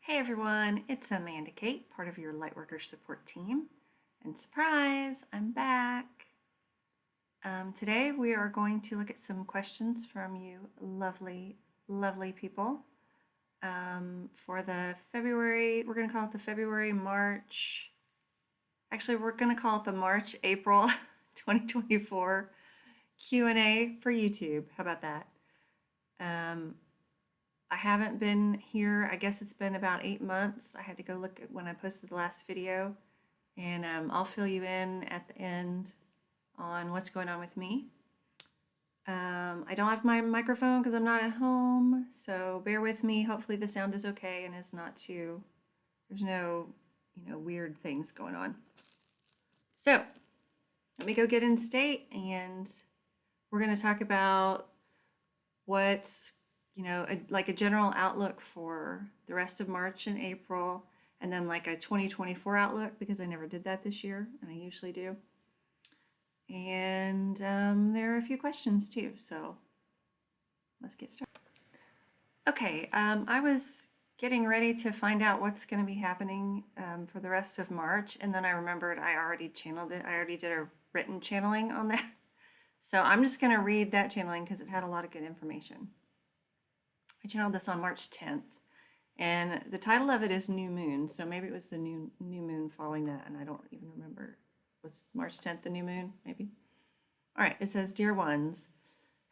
Hey everyone, it's Amanda Kate, part of your Lightworker support team. And surprise, I'm back. Today we are going to look at some questions from you lovely, lovely people for the February, we're going to call it the February, March, actually we're going to call it the March, April 2024 Q&A for YouTube. How about that? I haven't been here, I guess it's been about 8 months. I had to go look at when I posted the last video, and I'll fill you in at the end on what's going on with me. I don't have my microphone because I'm not at home, so bear with me. Hopefully the sound is okay and is not too, there's no, weird things going on. So let me go get in state, and we're going to talk about what's like a general outlook for the rest of March and April, and then like a 2024 outlook because I never did that this year, and I usually do. And there are a few questions too, so let's get started. Okay, I was getting ready to find out what's going to be happening for the rest of March, and then I remembered I already channeled it. I already did a written channeling on that. So I'm just going to read that channeling because it had a lot of good information. I channeled this on March 10th, and the title of it is New Moon, so maybe it was the new moon following that, and I don't even remember. Was March 10th the new moon, maybe? All right, it says, Dear ones,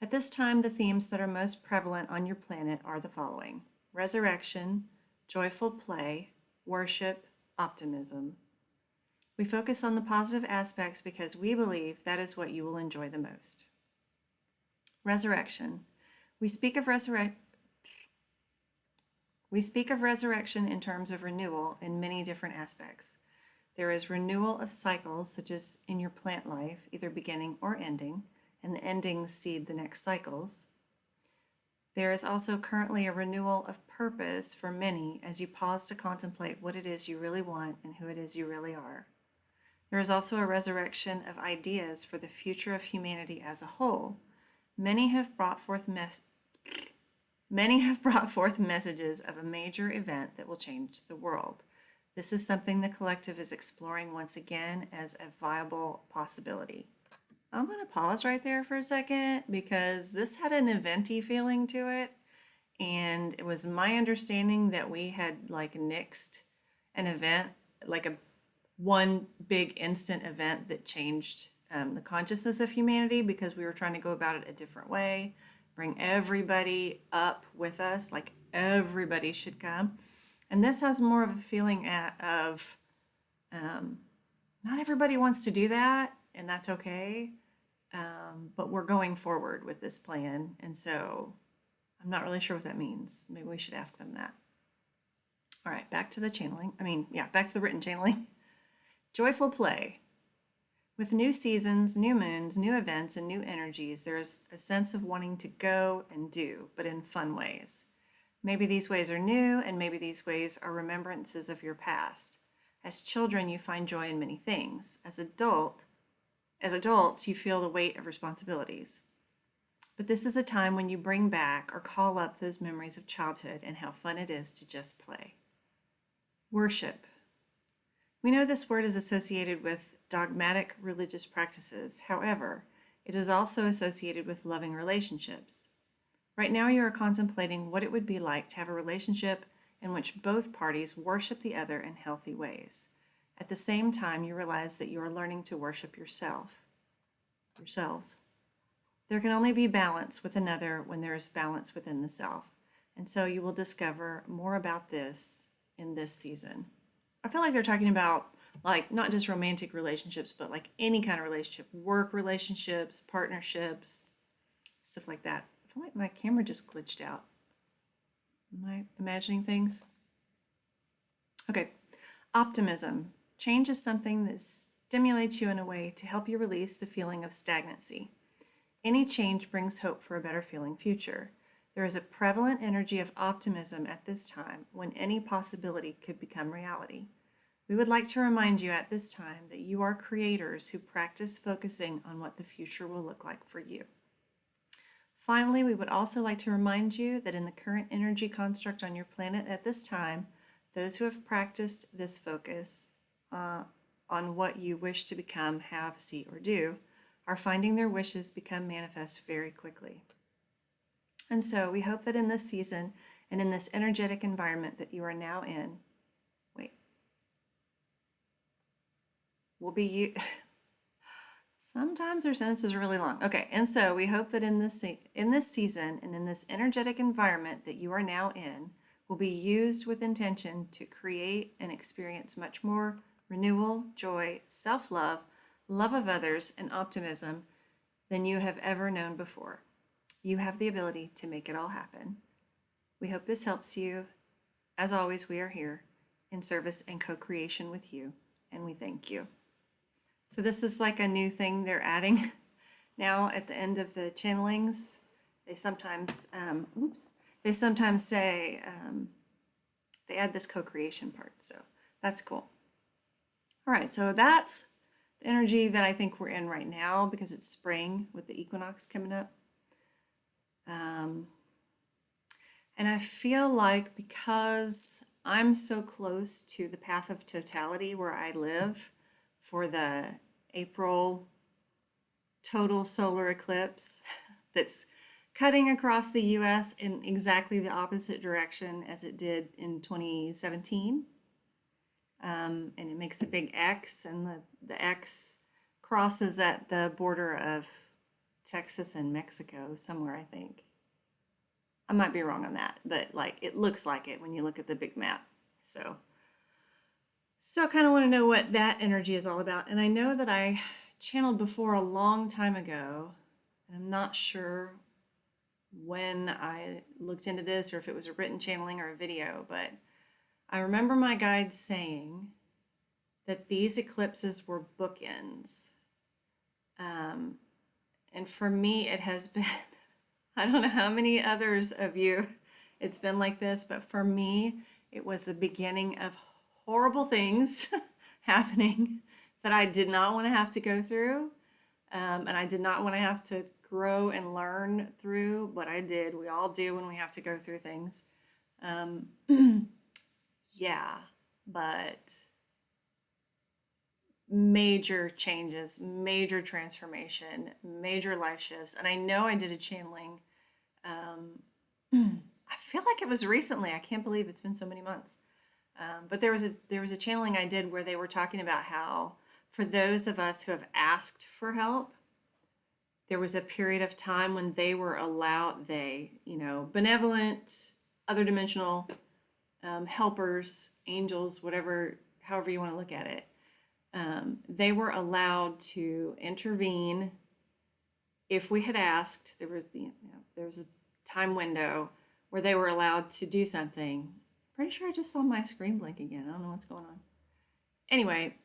at this time the themes that are most prevalent on your planet are the following: resurrection, joyful play, worship, optimism. We focus on the positive aspects because we believe that is what you will enjoy the most. Resurrection. We speak of resurrection in terms of renewal in many different aspects. There is renewal of cycles, such as in your plant life, either beginning or ending, and the endings seed the next cycles. There is also currently a renewal of purpose for many as you pause to contemplate what it is you really want and who it is you really are. There is also a resurrection of ideas for the future of humanity as a whole. Many have brought forth messages of a major event that will change the world. This is something the collective is exploring once again as a viable possibility. I'm going to pause right there for a second because this had an eventy feeling to it, and it was my understanding that we had like nixed an event, like a one big instant event that changed the consciousness of humanity, because we were trying to go about it a different way, bring everybody up with us, like everybody should come. And this has more of a feeling of not everybody wants to do that, and that's okay, but we're going forward with this plan, and so I'm not really sure what that means. Maybe we should ask them that. All right, back to the channeling. Back to the written channeling. Joyful play. With new seasons, new moons, new events, and new energies, there is a sense of wanting to go and do, but in fun ways. Maybe these ways are new, and maybe these ways are remembrances of your past. As children, you find joy in many things. As adults, you feel the weight of responsibilities. But this is a time when you bring back or call up those memories of childhood and how fun it is to just play. Worship. We know this word is associated with dogmatic religious practices. However, it is also associated with loving relationships. Right now you are contemplating what it would be like to have a relationship in which both parties worship the other in healthy ways. At the same time, you realize that you are learning to worship yourselves. There can only be balance with another when there is balance within the self. And so you will discover more about this in this season. I feel like they're talking about like not just romantic relationships, but like any kind of relationship, work relationships, partnerships, stuff like that. I feel like my camera just glitched out. Am I imagining things? Okay, optimism. Change is something that stimulates you in a way to help you release the feeling of stagnancy. Any change brings hope for a better feeling future. There is a prevalent energy of optimism at this time when any possibility could become reality. We would like to remind you at this time that you are creators who practice focusing on what the future will look like for you. Finally, we would also like to remind you that in the current energy construct on your planet at this time, Those who have practiced this focus on what you wish to become, have, see, or do are finding their wishes become manifest very quickly. And so we hope that in this season and in this energetic environment that you are now in, will be you. Sometimes their sentences are really long. Okay, and so we hope that in this season and in this energetic environment that you are now in will be used with intention to create and experience much more renewal, joy, self-love, love of others, and optimism than you have ever known before. You have the ability to make it all happen. We hope this helps you. As always, we are here in service and co-creation with you, and we thank you. So this is like a new thing they're adding now at the end of the channelings. They sometimes, say, they add this co-creation part, so that's cool. All right, so that's the energy that I think we're in right now because it's spring with the equinox coming up. And I feel like because I'm so close to the path of totality where I live for the April total solar eclipse that's cutting across the US in exactly the opposite direction as it did in 2017. And it makes a big X, and the X crosses at the border of Texas and Mexico somewhere, I think. I might be wrong on that, but like it looks like it when you look at the big map. So I kind of want to know what that energy is all about. And I know that I channeled before a long time ago, and I'm not sure when I looked into this or if it was a written channeling or a video, but I remember my guide saying that these eclipses were bookends. And for me, it has been, I don't know how many others of you it's been like this, but for me, it was the beginning of horrible things happening that I did not want to have to go through. And I did not want to have to grow and learn through, but I did. We all do when we have to go through things. Yeah, but major changes, major transformation, major life shifts. And I know I did a channeling. I feel like it was recently. I can't believe it's been so many months. But there was a channeling I did where they were talking about how for those of us who have asked for help, there was a period of time when they were allowed, benevolent, other dimensional helpers, angels, whatever, however you want to look at it, they were allowed to intervene if we had asked. There was a time window where they were allowed to do something. Pretty sure I just saw my screen blink again. I don't know what's going on. Anyway,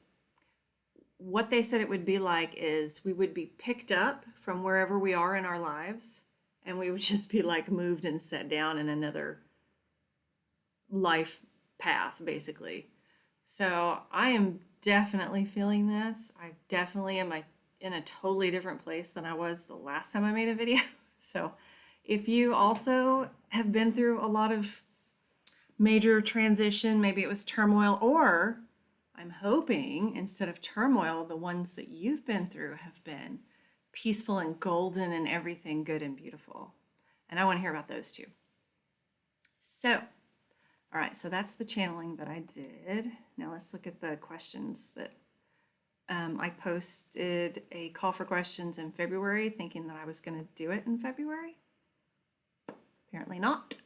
what they said it would be like is we would be picked up from wherever we are in our lives, and we would just be like moved and set down in another life path, basically. So I am definitely feeling this. I definitely am in a totally different place than I was the last time I made a video. So if you also have been through a lot of major transition, maybe it was turmoil, or I'm hoping instead of turmoil, the ones that you've been through have been peaceful and golden and everything good and beautiful. And I want to hear about those too. So, all right, so that's the channeling that I did. Now let's look at the questions that I posted a call for questions in February, thinking that I was going to do it in February. Apparently not.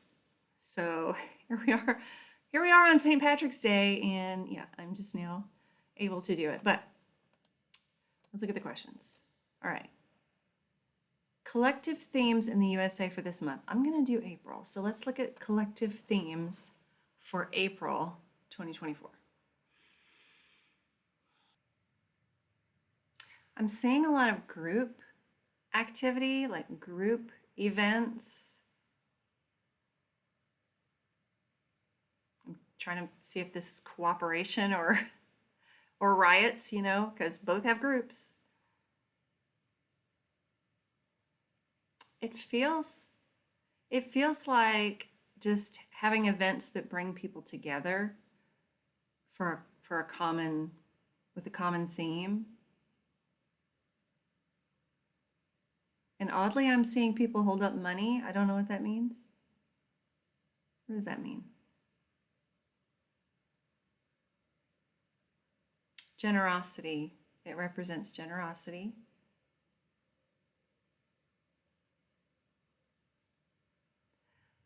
So here we are. Here we are on St. Patrick's Day, and yeah, I'm just now able to do it. But let's look at the questions. All right. Collective themes in the USA for this month. I'm going to do April. So let's look at collective themes for April 2024. I'm seeing a lot of group activity, like group events. I'm trying to see if this is cooperation or riots, because both have groups. It feels like just having events that bring people together. for a common, with a common theme. And oddly, I'm seeing people hold up money. I don't know what that means. What does that mean? Generosity. It represents generosity.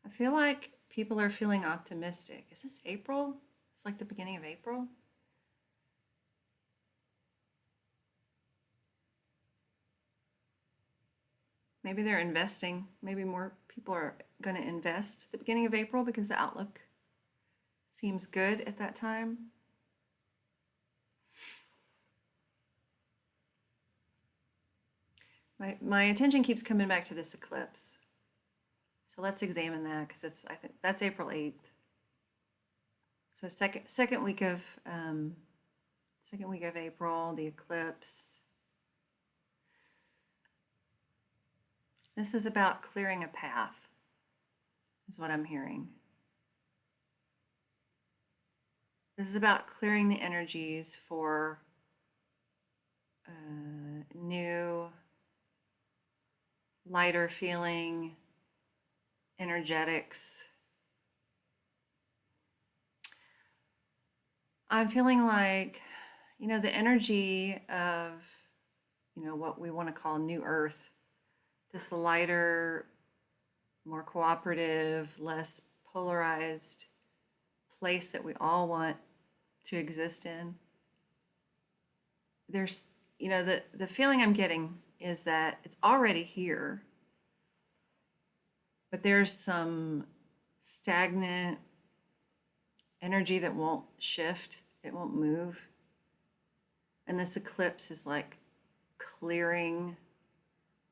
I feel like people are feeling optimistic. Is this April? It's like the beginning of April. Maybe they're investing. Maybe more people are going to invest at the beginning of April because the outlook seems good at that time. My attention keeps coming back to this eclipse. So let's examine that because I think that's April 8th. So second week of April, the eclipse. This is about clearing a path, is what I'm hearing. This is about clearing the energies for new, lighter feeling energetics. I'm feeling like, the energy of, what we want to call New Earth, this lighter, more cooperative, less polarized place that we all want to exist in. There's, the feeling I'm getting is that it's already here, but there's some stagnant energy that won't shift, it won't move. And this eclipse is like clearing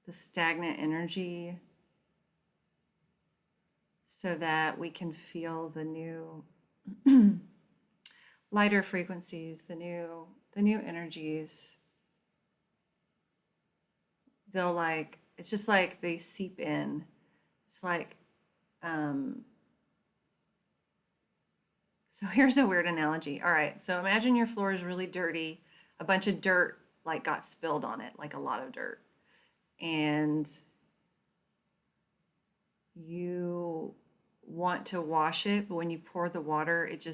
the stagnant energy so that we can feel the new lighter frequencies, the new energies. It's just like they seep in. It's like, so here's a weird analogy. All right, so imagine your floor is really dirty. A bunch of dirt got spilled on it, like a lot of dirt. And you want to wash it, but when you pour the water, it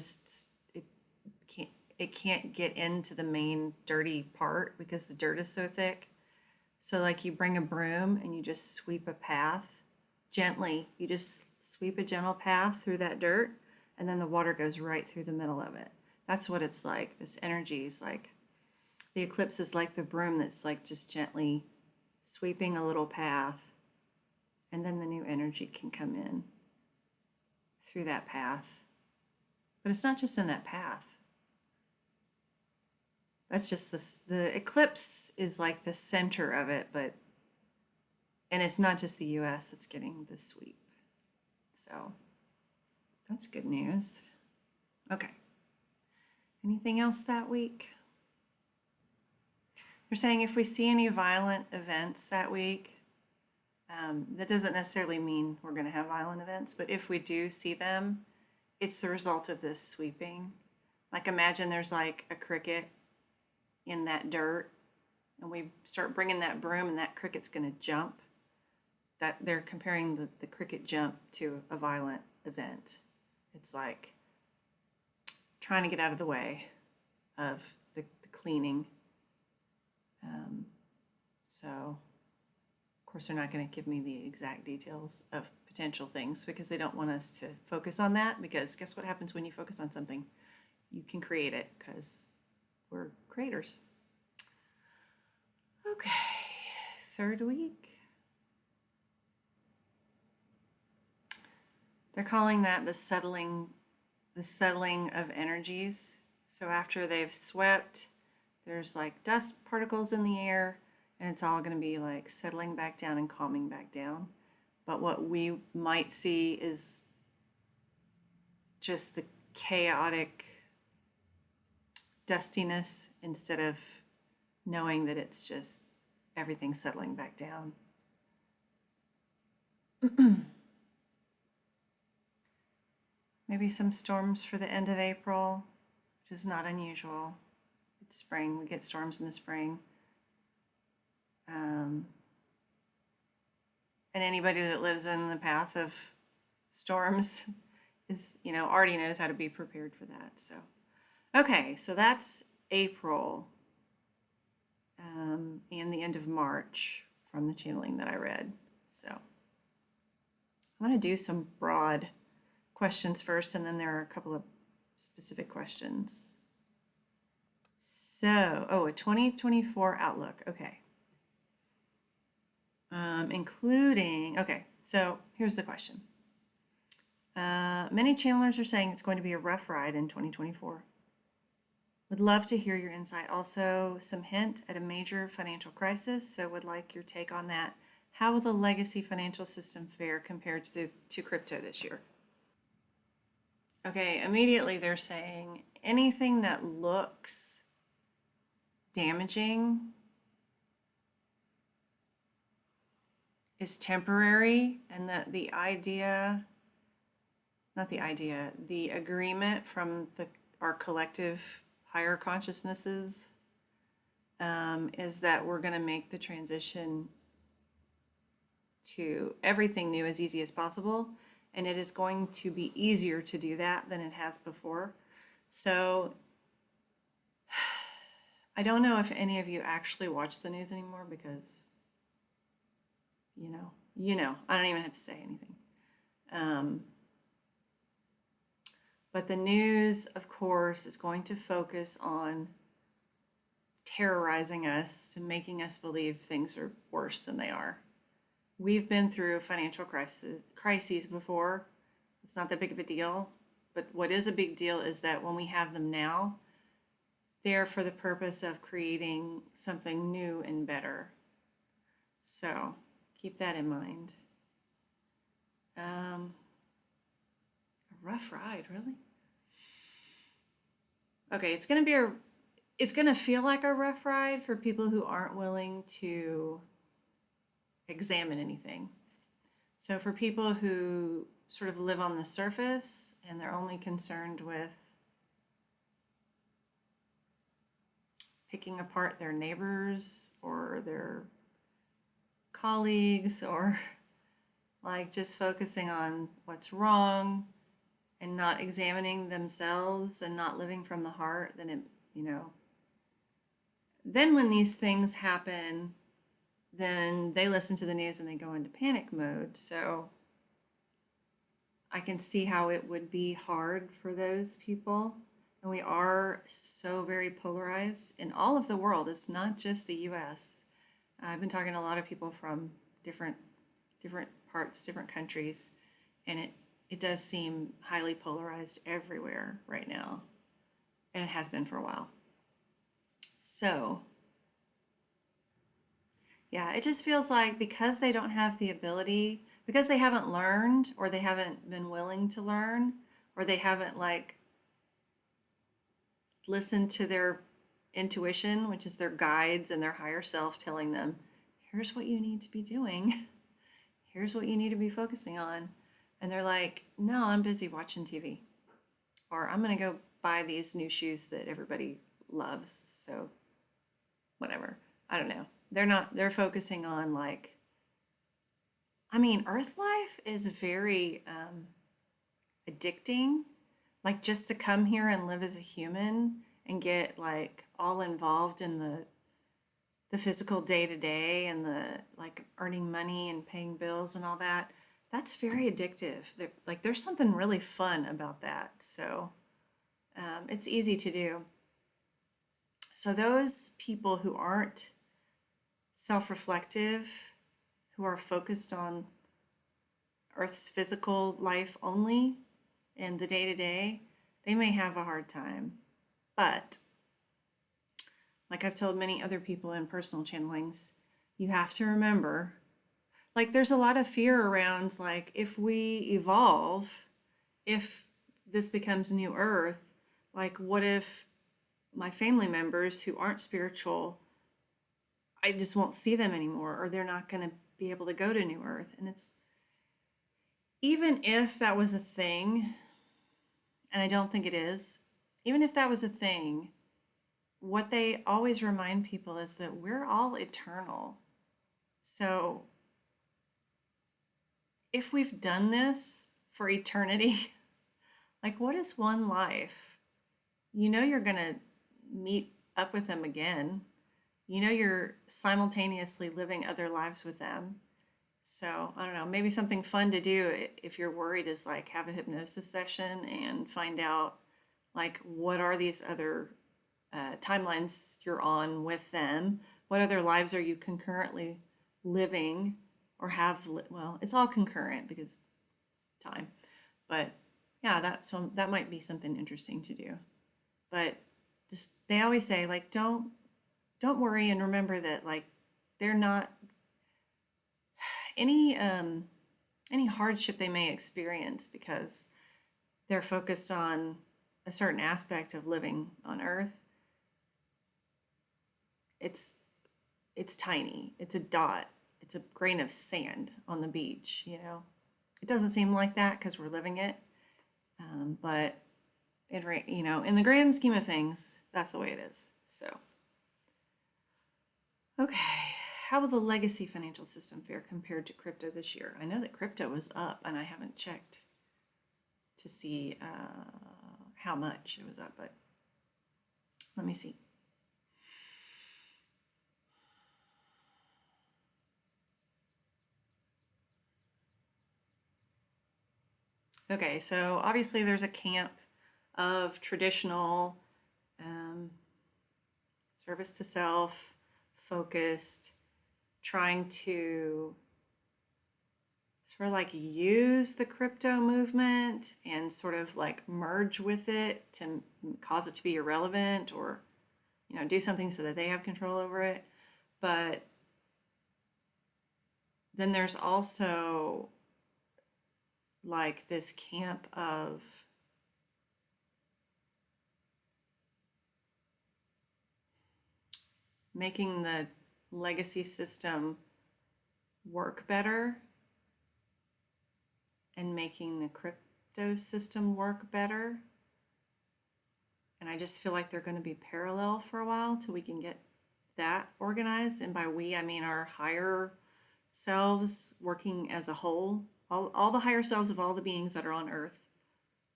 can't get into the main dirty part because the dirt is so thick. So you bring a broom and you just sweep a path gently. You just sweep a gentle path through that dirt, and then the water goes right through the middle of it. That's what it's like. This energy is like, the eclipse is like the broom that's just gently sweeping a little path, and then the new energy can come in through that path. But it's not just in that path. That's just the eclipse is like the center of it, and it's not just the US that's getting the sweep. So that's good news. Okay. Anything else that week? They're saying if we see any violent events that week, that doesn't necessarily mean we're going to have violent events, but if we do see them, it's the result of this sweeping. Imagine there's a cricket in that dirt, and we start bringing that broom, and that cricket's going to jump. That they're comparing the cricket jump to a violent event. It's like trying to get out of the way of the cleaning. So, of course, they're not going to give me the exact details of potential things because they don't want us to focus on that, because guess what happens when you focus on something? You can create it because we're creators. Okay, third week. They're calling that the settling of energies. So after they've swept, there's dust particles in the air, and it's all going to be settling back down and calming back down. But what we might see is just the chaotic dustiness instead of knowing that it's just everything settling back down. Maybe some storms for the end of April, which is not unusual. It's spring, we get storms in the spring. And anybody that lives in the path of storms is, already knows how to be prepared for that. So, okay, so that's April and the end of March from the channeling that I read. So, I'm going to do some broad questions first, and then there are a couple of specific questions. So, a 2024 outlook. Okay. Okay, so here's the question. Many channelers are saying it's going to be a rough ride in 2024. Would love to hear your insight. Also, some hint at a major financial crisis, so would like your take on that. How will the legacy financial system fare compared to crypto this year? Okay, immediately they're saying anything that looks damaging is temporary, and that the agreement from our collective higher consciousnesses is that we're going to make the transition to everything new as easy as possible, and it is going to be easier to do that than it has before. So I don't know if any of you actually watch the news anymore because I don't even have to say anything. But the news, of course, is going to focus on terrorizing us to making us believe things are worse than they are. We've been through financial crises before. It's not that big of a deal. But what is a big deal is that when we have them now, they're for the purpose of creating something new and better. So keep that in mind. A rough ride, really? Okay, it's going to feel like a rough ride for people who aren't willing to examine anything. So for people who sort of live on the surface and they're only concerned with picking apart their neighbors or their colleagues, or like just focusing on what's wrong and not examining themselves and not living from the heart, then then when these things happen, then they listen to the news and they go into panic mode. So I can see how it would be hard for those people. And we are so very polarized in all of the world. It's not just the US. I've been talking to a lot of people from different parts, different countries, and it does seem highly polarized everywhere right now. And it has been for a while. So yeah, it just feels like because they don't have the ability, because they haven't learned, or they haven't been willing to learn, or they haven't listened to their intuition, which is their guides and their higher self telling them, here's what you need to be doing. Here's what you need to be focusing on. And they're like, no, I'm busy watching TV. Or I'm going to go buy these new shoes that everybody loves. So whatever. I don't know. They're focusing on Earth life is very addicting. Like just to come here and live as a human and get all involved in the physical day to day and the earning money and paying bills and all that, that's very addictive. There's something really fun about that. So it's easy to do. So those people who aren't self-reflective, who are focused on Earth's physical life only and the day-to-day, they may have a hard time. But like I've told many other people in personal channelings, you have to remember, there's a lot of fear around, if we evolve, if this becomes new Earth, what if my family members who aren't spiritual, I just won't see them anymore, or they're not going to be able to go to New Earth. And it's, even if that was a thing, and I don't think it is, even if that was a thing, what they always remind people is that we're all eternal. So if we've done this for eternity, like what is one life? You know you're going to meet up with them again. You know you're simultaneously living other lives with them. So I don't know, maybe something fun to do if you're worried is like have a hypnosis session and find out like what are these other timelines you're on with them? What other lives are you concurrently living or have? Well, it's all concurrent because time, but yeah, that might be something interesting to do. But just they always say like don't worry and remember that like they're not any any hardship they may experience because they're focused on a certain aspect of living on earth. it's it's tiny. It's a dot. It's a grain of sand on the beach, you know. It doesn't seem like that because we're living it, but you know, in the grand scheme of things, that's the way it is. So, okay, how will the legacy financial system fare compared to crypto this year? I know that crypto was up, and I haven't checked to see how much it was up, but let me see. Okay, so obviously there's a camp of traditional um, service to self, focused, trying to sort of like use the crypto movement and sort of like merge with it to cause it to be irrelevant or, you know, do something so that they have control over it. But then there's also like this camp of making the legacy system work better and making the crypto system work better. And I just feel like they're going to be parallel for a while till we can get that organized. And by we, I mean our higher selves working as a whole, all the higher selves of all the beings that are on earth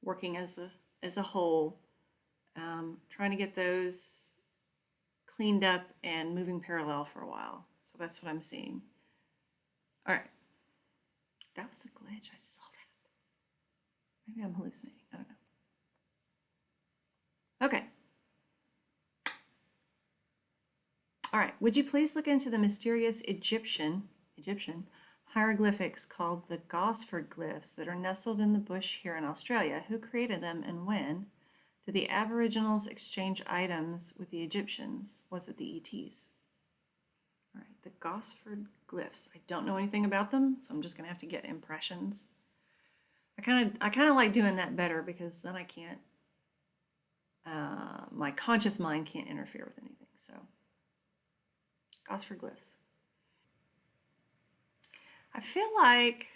working as a whole, trying to get those cleaned up and moving parallel for a while. So that's what I'm seeing. All right. That was a glitch. I saw that. Maybe I'm hallucinating. I don't know. Okay. All right. Would you please look into the mysterious Egyptian hieroglyphics called the Gosford glyphs that are nestled in the bush here in Australia? Who created them and when? Did the Aboriginals exchange items with the Egyptians? Was it the ETs? All right, the Gosford glyphs. I don't know anything about them, so I'm just gonna have to get impressions. I kind of like doing that better because then I can't, my conscious mind can't interfere with anything. So, Gosford glyphs. I feel like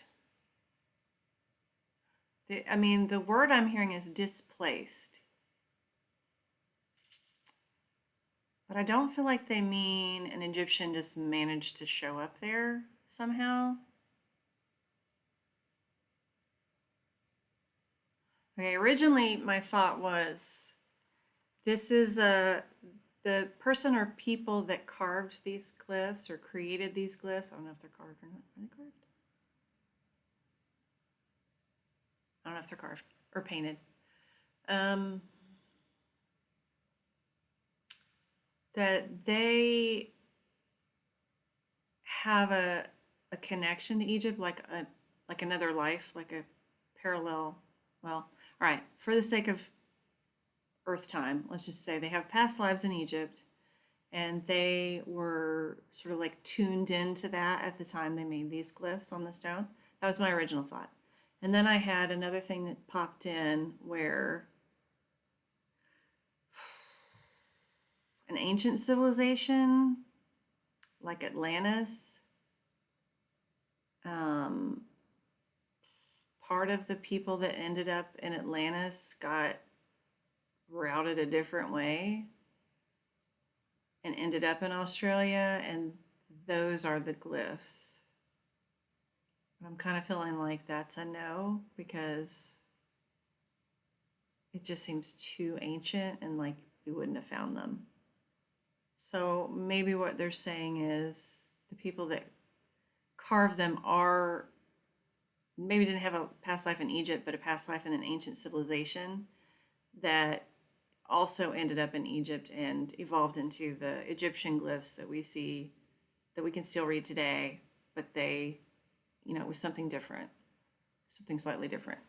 the word I'm hearing is displaced. But I don't feel like they mean an Egyptian just managed to show up there somehow. Okay, originally my thought was this is the person or people that carved these glyphs or created these glyphs. I don't know if they're carved or not. Are they carved? I don't know if they're carved or painted. Um, that they have a connection to Egypt, like another life, like a parallel. Well, all right. For the sake of Earth time, let's just say they have past lives in Egypt, and they were sort of like tuned into that at the time they made these glyphs on the stone. That was my original thought. And then I had another thing that popped in where an ancient civilization like Atlantis, um, part of the people that ended up in Atlantis got routed a different way and ended up in Australia, and those are the glyphs. But I'm kind of feeling like that's a no because it just seems too ancient and like we wouldn't have found them. So maybe what they're saying is the people that carved them are maybe didn't have a past life in Egypt, but a past life in an ancient civilization that also ended up in Egypt and evolved into the Egyptian glyphs that we see, that we can still read today, but they, it was something different, something slightly different.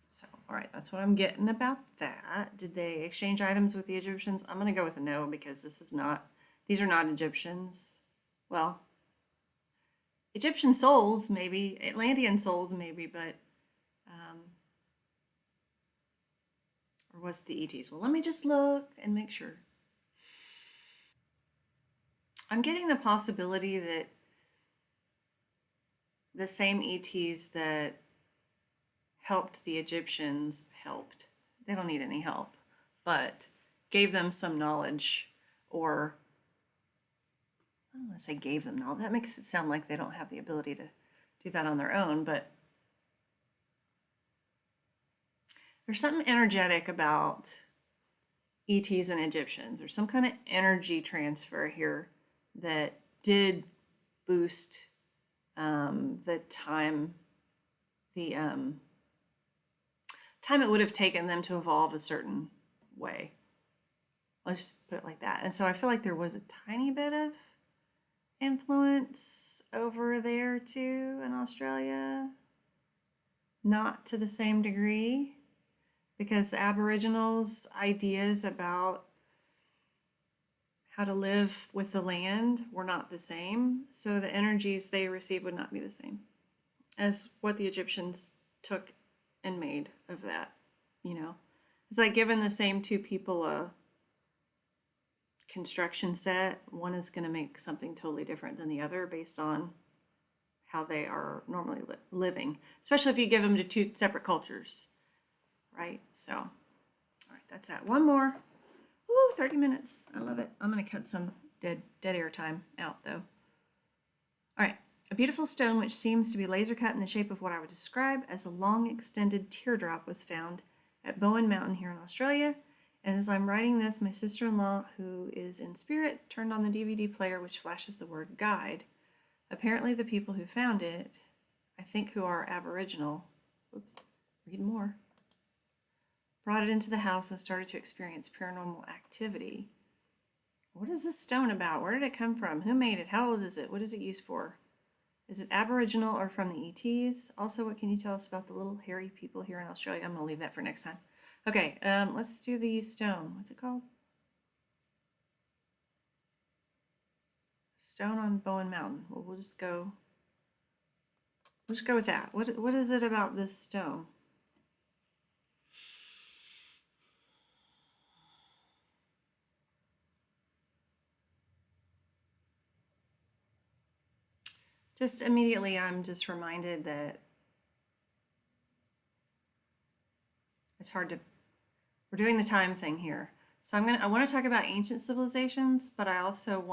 So, all right, that's what I'm getting about that. Did they exchange items with the Egyptians? I'm going to go with a no because these are not Egyptians. Well, Egyptian souls, maybe, Atlantean souls, maybe, but, or was it the ETs? Well, let me just look and make sure. I'm getting the possibility that the same ETs that helped the Egyptians they don't need any help, but gave them some knowledge, or I don't want to say gave them knowledge. That makes it sound like they don't have the ability to do that on their own, but there's something energetic about ETs and Egyptians. There's some kind of energy transfer here that did boost the time it would have taken them to evolve a certain way. Let's just put it like that. And so I feel like there was a tiny bit of influence over there too in Australia. Not to the same degree, because the Aboriginals' ideas about how to live with the land were not the same. So the energies they received would not be the same as what the Egyptians took and made of that. It's like giving the same two people a construction set. One is going to make something totally different than the other based on how they are normally living, especially if you give them to two separate cultures, right? So, all right, that's that. One more. Ooh, 30 minutes. I love it. I'm going to cut some dead air time out, though. All right. A beautiful stone which seems to be laser cut in the shape of what I would describe as a long extended teardrop was found at Bowen Mountain here in Australia. And as I'm writing this, my sister-in-law, who is in spirit, turned on the DVD player which flashes the word guide. Apparently the people who found it, I think who are Aboriginal, read more, brought it into the house and started to experience paranormal activity. What is this stone about? Where did it come from? Who made it? How old is it? What is it used for? Is it Aboriginal or from the ETs? Also, what can you tell us about the little hairy people here in Australia? I'm going to leave that for next time. Okay, let's do the stone. What's it called? Stone on Bowen Mountain. Well, we'll just go with that. What is it about this stone? Just immediately, I'm just reminded that it's hard to, we're doing the time thing here. So I want to talk about ancient civilizations, but I also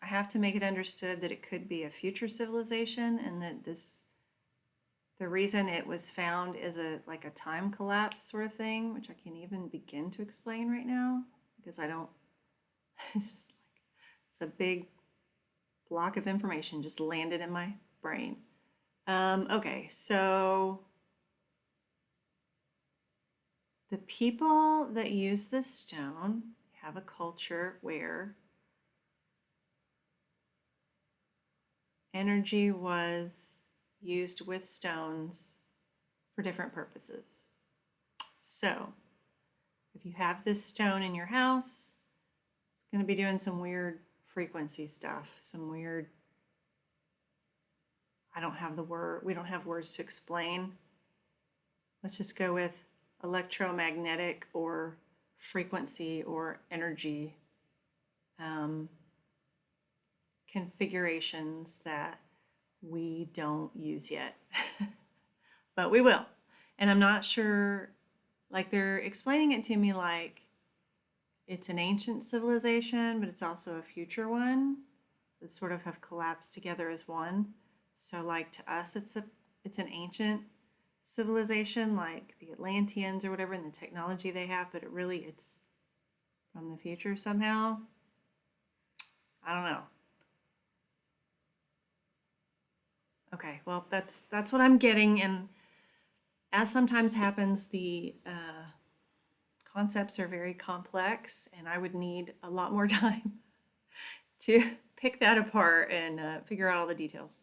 I have to make it understood that it could be a future civilization, and that the reason it was found is like a time collapse sort of thing, which I can't even begin to explain right now because I don't, it's just like, it's a big block of information just landed in my brain. Okay, so the people that use this stone have a culture where energy was used with stones for different purposes. So, if you have this stone in your house, it's going to be doing some weird frequency stuff, some weird, we don't have words to explain. Let's just go with electromagnetic or frequency or energy configurations that we don't use yet, but we will. And I'm not sure Like they're explaining it to me like it's an ancient civilization, but it's also a future one that sort of have collapsed together as one. So like to us, it's an ancient civilization like the Atlanteans or whatever and the technology they have, but it's from the future somehow. I don't know. Okay, well that's what I'm getting, and as sometimes happens, the concepts are very complex, and I would need a lot more time to pick that apart and figure out all the details.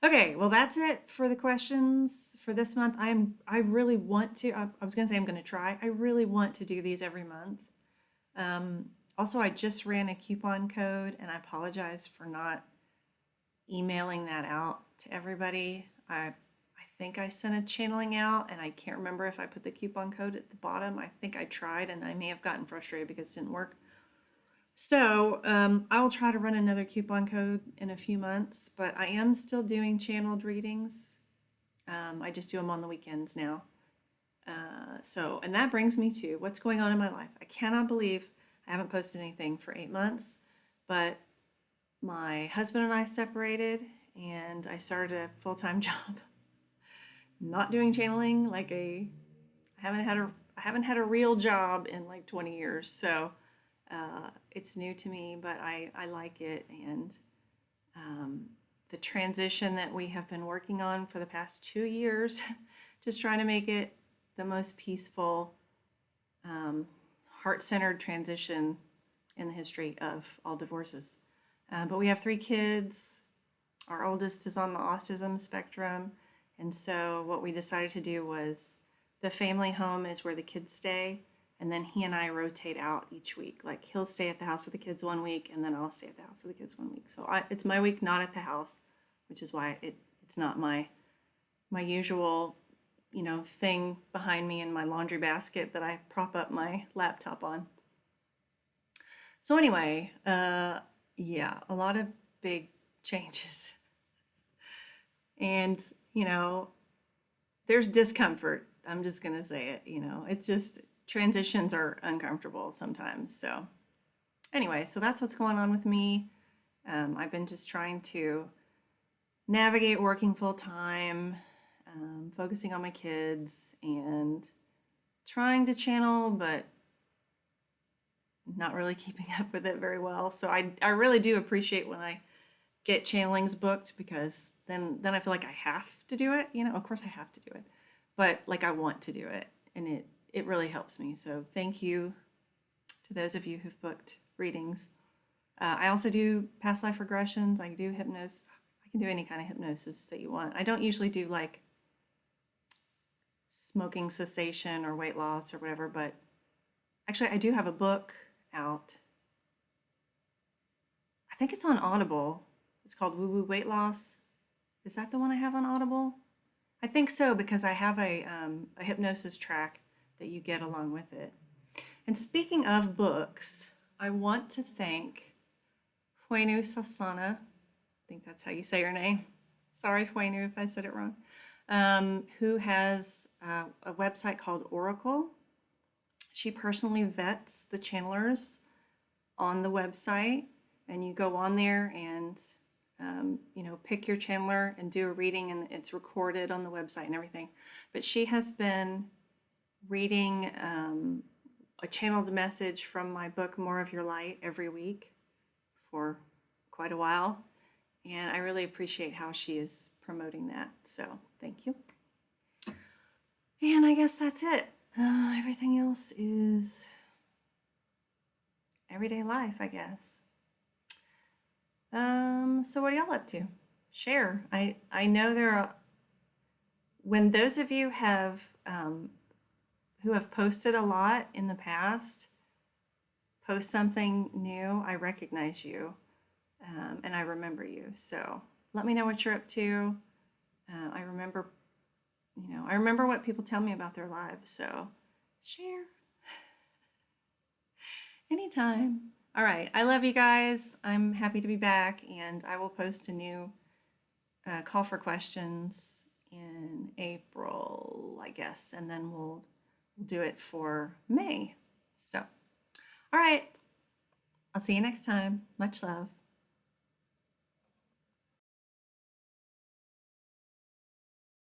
Okay, well that's it for the questions for this month. I really want to. I was gonna say I'm gonna try. I really want to do these every month. Also, I just ran a coupon code, and I apologize for not emailing that out to everybody. I think I sent a channeling out, and I can't remember if I put the coupon code at the bottom. I think I tried, and I may have gotten frustrated because it didn't work. So I will try to run another coupon code in a few months, but I am still doing channeled readings. I just do them on the weekends now. And that brings me to what's going on in my life. I cannot believe I haven't posted anything for 8 months, but my husband and I separated, and I started a full-time job. Not doing channeling I haven't had a real job in like 20 years, so it's new to me, but I like it, and the transition that we have been working on for the past 2 years, just trying to make it the most peaceful, heart-centered transition in the history of all divorces. But we have 3 kids. Our oldest is on the autism spectrum, and so what we decided to do was the family home is where the kids stay, and then he and I rotate out each week. Like he'll stay at the house with the kids one week, and then I'll stay at the house with the kids one week. So it's my week not at the house, which is why it's not my usual, thing behind me in my laundry basket that I prop up my laptop on. So anyway, yeah, a lot of big changes. And, there's discomfort. I'm just going to say it, it's just transitions are uncomfortable sometimes. So anyway, so that's what's going on with me. I've been just trying to navigate working full time, focusing on my kids and trying to channel, but not really keeping up with it very well. So I really do appreciate when I get channelings booked, because then I feel like I have to do it. Of course I have to do it, but like I want to do it, and it really helps me. So thank you to those of you who've booked readings. I also do past life regressions. I do hypnosis. I can do any kind of hypnosis that you want. I don't usually do like smoking cessation or weight loss or whatever, but actually I do have a book out. I think it's on Audible. It's called Woo Woo Weight Loss. Is that the one I have on Audible? I think so, because I have a hypnosis track that you get along with it. And speaking of books, I want to thank Fuenu Sasana. I think that's how you say her name. Sorry, Fuenu, if I said it wrong. Who has a website called Oracle. She personally vets the channelers on the website, and you go on there and pick your channeler and do a reading, and it's recorded on the website and everything. But she has been reading a channeled message from my book, More of Your Light, every week for quite a while. And I really appreciate how she is promoting that. So thank you. And I guess that's it. Everything else is everyday life, I guess. So what are y'all up to? Share. I know there are, when those of you have who have posted a lot in the past post something new, I recognize you, and I remember you. So let me know what you're up to. I remember what people tell me about their lives. So share anytime. All right. I love you guys. I'm happy to be back, and I will post a new call for questions in April, I guess, and then we'll we'll do it for May. So, all right, I'll see you next time. Much love.